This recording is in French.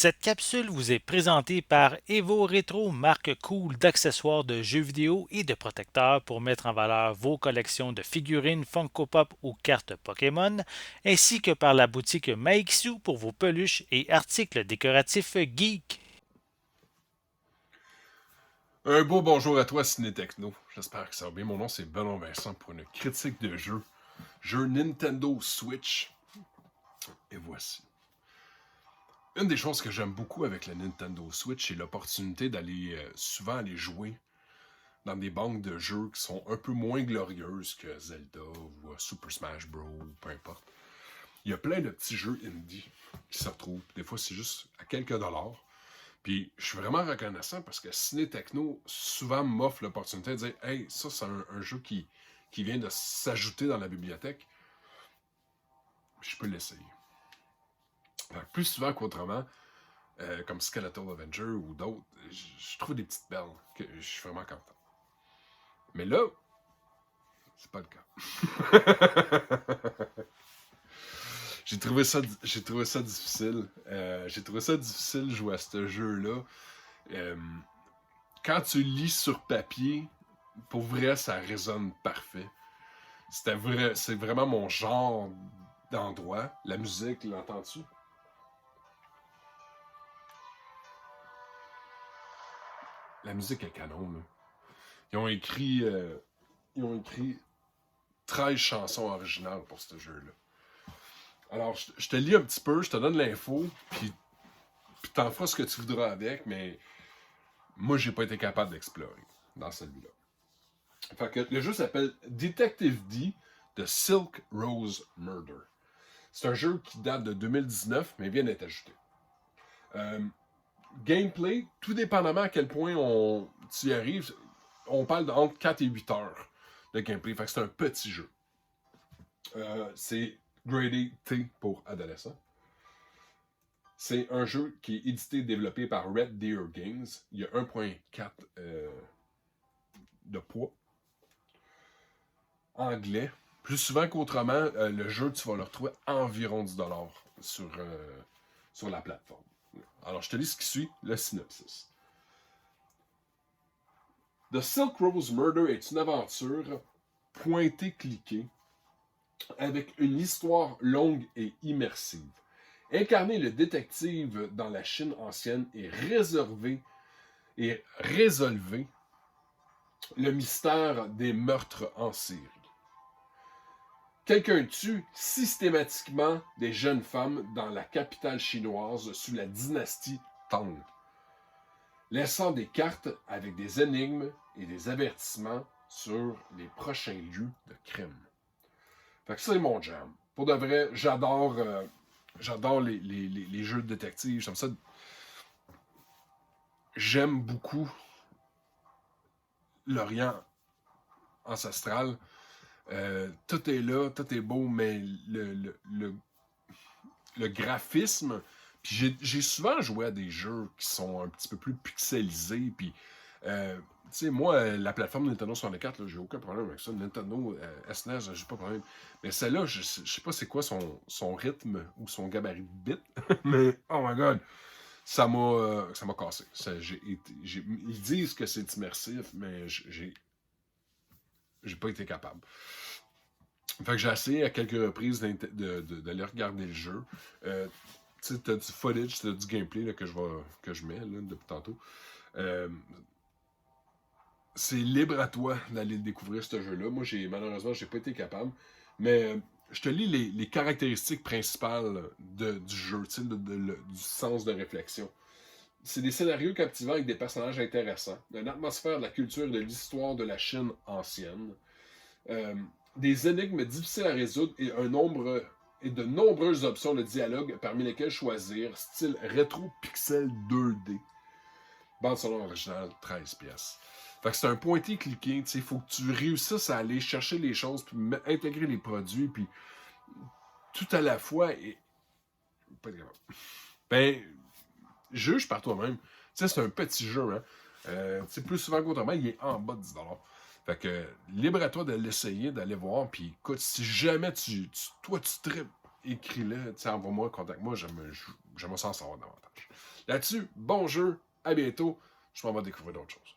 Cette capsule vous est présentée par Evo Retro, marque cool d'accessoires de jeux vidéo et de protecteurs pour mettre en valeur vos collections de figurines Funko Pop ou cartes Pokémon, ainsi que par la boutique Maixu pour vos peluches et articles décoratifs geek. Un beau bonjour à toi, Ciné Techno. J'espère que ça va bien. Mon nom, c'est Benoît Vincent pour une critique de jeu Nintendo Switch. Et voici. Une des choses que j'aime beaucoup avec la Nintendo Switch, c'est l'opportunité d'aller souvent aller jouer dans des banques de jeux qui sont un peu moins glorieuses que Zelda ou Super Smash Bros. Ou peu importe. Il y a plein de petits jeux indie qui se retrouvent. Des fois, c'est juste à quelques dollars. Puis je suis vraiment reconnaissant parce que Ciné Techno souvent m'offre l'opportunité de dire hey, ça c'est un jeu qui vient de s'ajouter dans la bibliothèque. Je peux l'essayer. Plus souvent qu'autrement, comme Skeletal Avenger ou d'autres, je trouve des petites perles que je suis vraiment content. Mais là, c'est pas le cas. J'ai trouvé ça difficile. J'ai trouvé ça difficile de jouer à ce jeu-là. Euh, Quand tu lis sur papier, pour vrai, ça résonne parfait. C'est vraiment mon genre d'endroit. La musique, l'entends-tu? La musique est canon, là. Ils ont écrit, euh, ils ont écrit 13 chansons originales pour ce jeu-là. Alors, je te lis un petit peu, je te donne l'info, puis t'en feras ce que tu voudras avec, mais moi, j'ai pas été capable d'explorer dans celui-là. Fait que le jeu s'appelle Detective D de Silk Rose Murder. C'est un jeu qui date de 2019, mais vient d'être ajouté. Euh, Gameplay, tout dépendamment à quel point tu y arrives, on parle d'entre 4 et 8 heures de gameplay. Fait que c'est un petit jeu. C'est gradé T pour adolescent. C'est un jeu qui est édité et développé par Red Deer Games. Il y a 1.4 de poids. Anglais. Plus souvent qu'autrement, le jeu, tu vas le retrouver à environ 10$ sur la plateforme. Alors, je te lis ce qui suit, le synopsis. The Silk Rose Murder est une aventure pointée-cliquée avec une histoire longue et immersive. Incarner le détective dans la Chine ancienne et résolver le mystère des meurtres en série. Quelqu'un tue systématiquement des jeunes femmes dans la capitale chinoise sous la dynastie Tang, laissant des cartes avec des énigmes et des avertissements sur les prochains lieux de crime. Fait que ça, c'est mon jam. Pour de vrai, j'adore les jeux de détective. J'aime beaucoup l'Orient ancestral. Tout est là, tout est beau, mais le graphisme. Puis j'ai souvent joué à des jeux qui sont un petit peu plus pixelisés. Puis, tu sais, moi, la plateforme Nintendo 64, j'ai aucun problème avec ça. Nintendo SNES, j'ai pas de problème. Mais celle-là, je sais pas c'est quoi son rythme ou son gabarit de bit. Mais, oh my god, ça m'a cassé. Ils disent que c'est immersif, mais j'ai pas été capable. Fait que j'ai essayé à quelques reprises d'aller regarder le jeu. Tu sais, t'as du footage, t'as du gameplay là, que je mets là, depuis tantôt. Euh, c'est libre à toi d'aller découvrir ce jeu-là. Moi, malheureusement, j'ai pas été capable. Mais je te lis les caractéristiques principales du jeu, du sens de réflexion. C'est des scénarios captivants avec des personnages intéressants, une atmosphère de la culture et de l'histoire de la Chine ancienne, euh, des énigmes difficiles à résoudre et de nombreuses options de dialogue parmi lesquelles choisir, style rétro pixel 2D. Bande sonore originale, 13 pièces. Fait que c'est un pointé-cliqué, il faut que tu réussisses à aller chercher les choses, puis intégrer les produits, puis tout à la fois. Pas de Ben, juge par toi-même. Tu sais, c'est un petit jeu, hein. Plus souvent qu'autrement, il est en bas de 10$. Fait que libre à toi de l'essayer, d'aller voir. Puis écoute, si jamais toi tu tripes, écris-le, envoie-moi, contacte-moi, j'aimerais ça en savoir davantage. Là-dessus, bon jeu, à bientôt. Je m'en vais découvrir d'autres choses.